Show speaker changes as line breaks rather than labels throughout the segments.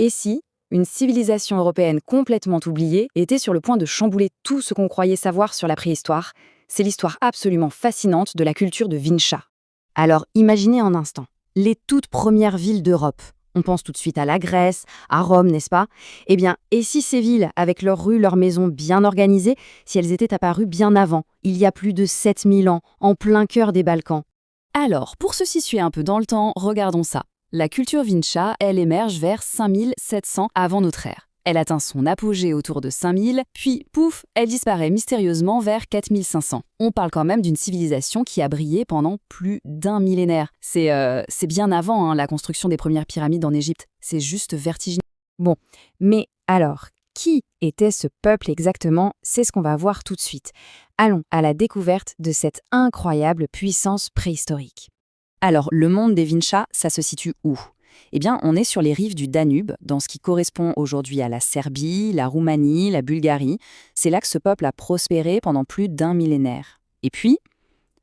Et si une civilisation européenne complètement oubliée était sur le point de chambouler tout ce qu'on croyait savoir sur la préhistoire? C'est l'histoire absolument fascinante de la culture de Vinča. Alors imaginez un instant, les toutes premières villes d'Europe. On pense tout de suite à la Grèce, à Rome, n'est-ce pas? Eh bien, et si ces villes, avec leurs rues, leurs maisons bien organisées, si elles étaient apparues bien avant, il y a plus de 7000 ans, en plein cœur des Balkans?
Alors, pour se situer un peu dans le temps, regardons ça. La culture Vinča, elle émerge vers 5700 avant notre ère. Elle atteint son apogée autour de 5000, puis pouf, elle disparaît mystérieusement vers 4500. On parle quand même d'une civilisation qui a brillé pendant plus d'un millénaire. C'est bien avant la construction des premières pyramides en Égypte. C'est juste vertigineux.
Bon, mais alors, qui était ce peuple exactement? C'est ce qu'on va voir tout de suite. Allons à la découverte de cette incroyable puissance préhistorique.
Alors, le monde des Vinča, ça se situe où? Eh bien, on est sur les rives du Danube, dans ce qui correspond aujourd'hui à la Serbie, la Roumanie, la Bulgarie. C'est là que ce peuple a prospéré pendant plus d'un millénaire. Et puis,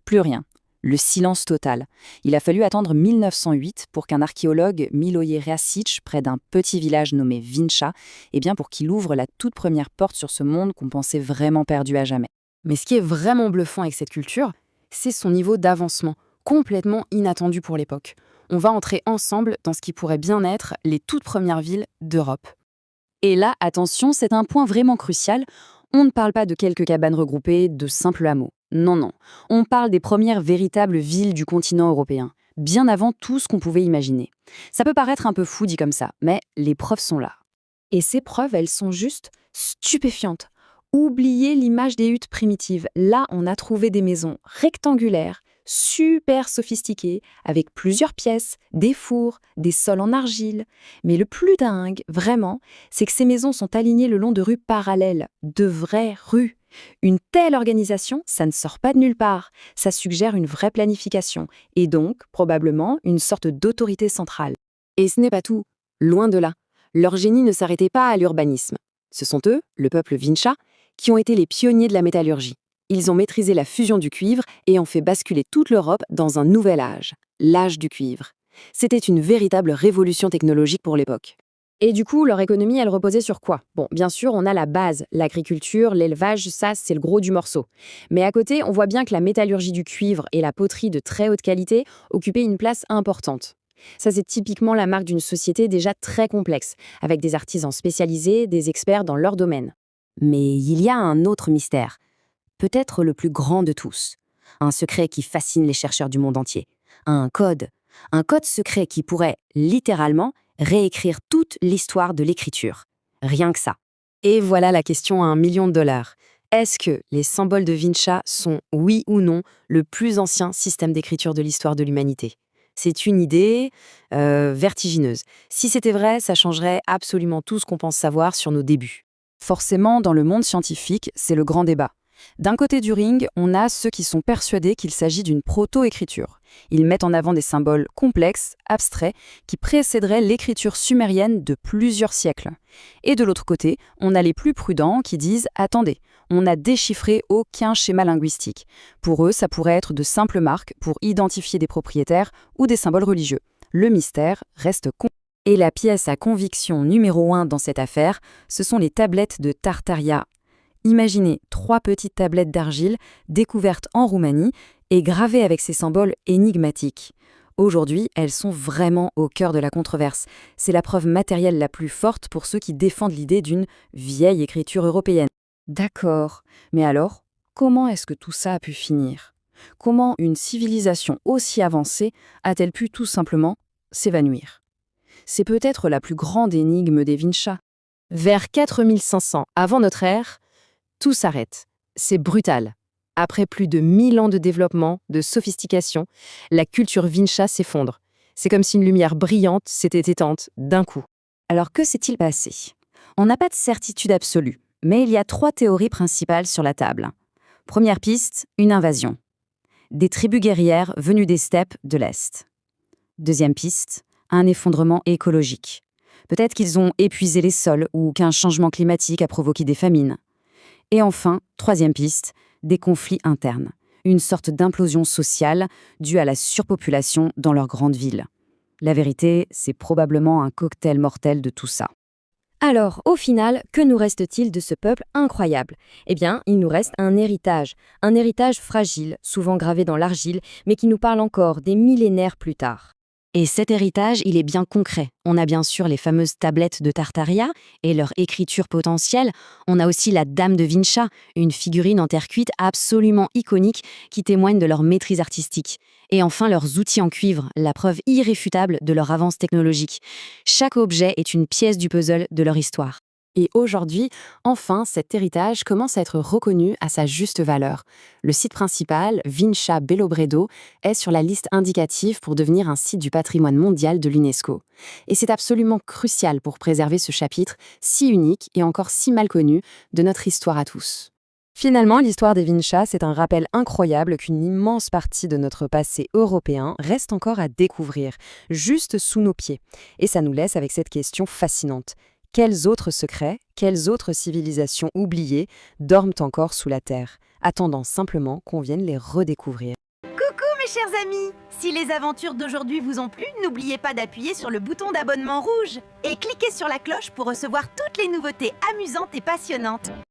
plus rien. Le silence total. Il a fallu attendre 1908 pour qu'un archéologue, Miloje Rašić, près d'un petit village nommé Vinča, eh bien pour qu'il ouvre la toute première porte sur ce monde qu'on pensait vraiment perdu à jamais.
Mais ce qui est vraiment bluffant avec cette culture, c'est son niveau d'avancement, complètement inattendu pour l'époque. On va entrer ensemble dans ce qui pourrait bien être les toutes premières villes d'Europe.
Et là, attention, c'est un point vraiment crucial. On ne parle pas de quelques cabanes regroupées, de simples hameaux. Non, non. On parle des premières véritables villes du continent européen, bien avant tout ce qu'on pouvait imaginer. Ça peut paraître un peu fou dit comme ça, mais les preuves sont là.
Et ces preuves, elles sont juste stupéfiantes. Oubliez l'image des huttes primitives. Là, on a trouvé des maisons rectangulaires, super sophistiquées, avec plusieurs pièces, des fours, des sols en argile. Mais le plus dingue, vraiment, c'est que ces maisons sont alignées le long de rues parallèles, de vraies rues. Une telle organisation, ça ne sort pas de nulle part. Ça suggère une vraie planification, et donc, probablement, une sorte d'autorité centrale. Et ce n'est pas tout. Loin de là. Leur génie ne s'arrêtait pas à l'urbanisme. Ce sont eux, le peuple Vinča, qui ont été les pionniers de la métallurgie. Ils ont maîtrisé la fusion du cuivre et ont fait basculer toute l'Europe dans un nouvel âge, l'âge du cuivre. C'était une véritable révolution technologique pour l'époque. Et du coup, leur économie, elle reposait sur quoi? Bon, bien sûr, on a la base, l'agriculture, l'élevage, ça, c'est le gros du morceau. Mais à côté, on voit bien que la métallurgie du cuivre et la poterie de très haute qualité occupaient une place importante. Ça, c'est typiquement la marque d'une société déjà très complexe, avec des artisans spécialisés, des experts dans leur domaine.
Mais il y a un autre mystère, peut-être le plus grand de tous. Un secret qui fascine les chercheurs du monde entier. Un code secret qui pourrait, littéralement, réécrire toute l'histoire de l'écriture. Rien que ça.
Et voilà la question à $1 million. Est-ce que les symboles de Vinča sont, oui ou non, le plus ancien système d'écriture de l'histoire de l'humanité? C'est une idée vertigineuse. Si c'était vrai, ça changerait absolument tout ce qu'on pense savoir sur nos débuts.
Forcément, dans le monde scientifique, c'est le grand débat. D'un côté du ring, on a ceux qui sont persuadés qu'il s'agit d'une proto-écriture. Ils mettent en avant des symboles complexes, abstraits, qui précéderaient l'écriture sumérienne de plusieurs siècles. Et de l'autre côté, on a les plus prudents qui disent « Attendez, on n'a déchiffré aucun schéma linguistique. » Pour eux, ça pourrait être de simples marques pour identifier des propriétaires ou des symboles religieux. Le mystère reste complexe.
Et la pièce à conviction numéro 1 dans cette affaire, ce sont les tablettes de Tartaria. Imaginez 3 petites tablettes d'argile découvertes en Roumanie et gravées avec ces symboles énigmatiques. Aujourd'hui, elles sont vraiment au cœur de la controverse. C'est la preuve matérielle la plus forte pour ceux qui défendent l'idée d'une vieille écriture européenne. D'accord, mais alors, comment est-ce que tout ça a pu finir? Comment une civilisation aussi avancée a-t-elle pu tout simplement s'évanouir? C'est peut-être la plus grande énigme des Vinča. Vers 4500 avant notre ère, tout s'arrête. C'est brutal. Après plus de 1000 ans de développement, de sophistication, la culture Vinča s'effondre. C'est comme si une lumière brillante s'était éteinte d'un coup. Alors que s'est-il passé? On n'a pas de certitude absolue, mais il y a 3 théories principales sur la table. Première piste, une invasion. Des tribus guerrières venues des steppes de l'Est. Deuxième piste, un effondrement écologique. Peut-être qu'ils ont épuisé les sols ou qu'un changement climatique a provoqué des famines. Et enfin, troisième piste, des conflits internes. Une sorte d'implosion sociale due à la surpopulation dans leurs grandes villes.
La vérité, c'est probablement un cocktail mortel de tout ça.
Alors, au final, que nous reste-t-il de ce peuple incroyable? Eh bien, il nous reste un héritage fragile, souvent gravé dans l'argile, mais qui nous parle encore des millénaires plus tard.
Et cet héritage, il est bien concret. On a bien sûr les fameuses tablettes de Tartaria et leur écriture potentielle. On a aussi la Dame de Vinci, une figurine en terre cuite absolument iconique qui témoigne de leur maîtrise artistique. Et enfin leurs outils en cuivre, la preuve irréfutable de leur avance technologique. Chaque objet est une pièce du puzzle de leur histoire.
Et aujourd'hui, enfin, cet héritage commence à être reconnu à sa juste valeur. Le site principal, Vinci Bellobredo, est sur la liste indicative pour devenir un site du patrimoine mondial de l'UNESCO. Et c'est absolument crucial pour préserver ce chapitre si unique et encore si mal connu de notre histoire à tous. Finalement, l'histoire des Vinci, c'est un rappel incroyable qu'une immense partie de notre passé européen reste encore à découvrir, juste sous nos pieds. Et ça nous laisse avec cette question fascinante. Quels autres secrets, quelles autres civilisations oubliées dorment encore sous la terre, attendant simplement qu'on vienne les redécouvrir?
Coucou mes chers amis! Si les aventures d'aujourd'hui vous ont plu, n'oubliez pas d'appuyer sur le bouton d'abonnement rouge et cliquez sur la cloche pour recevoir toutes les nouveautés amusantes et passionnantes.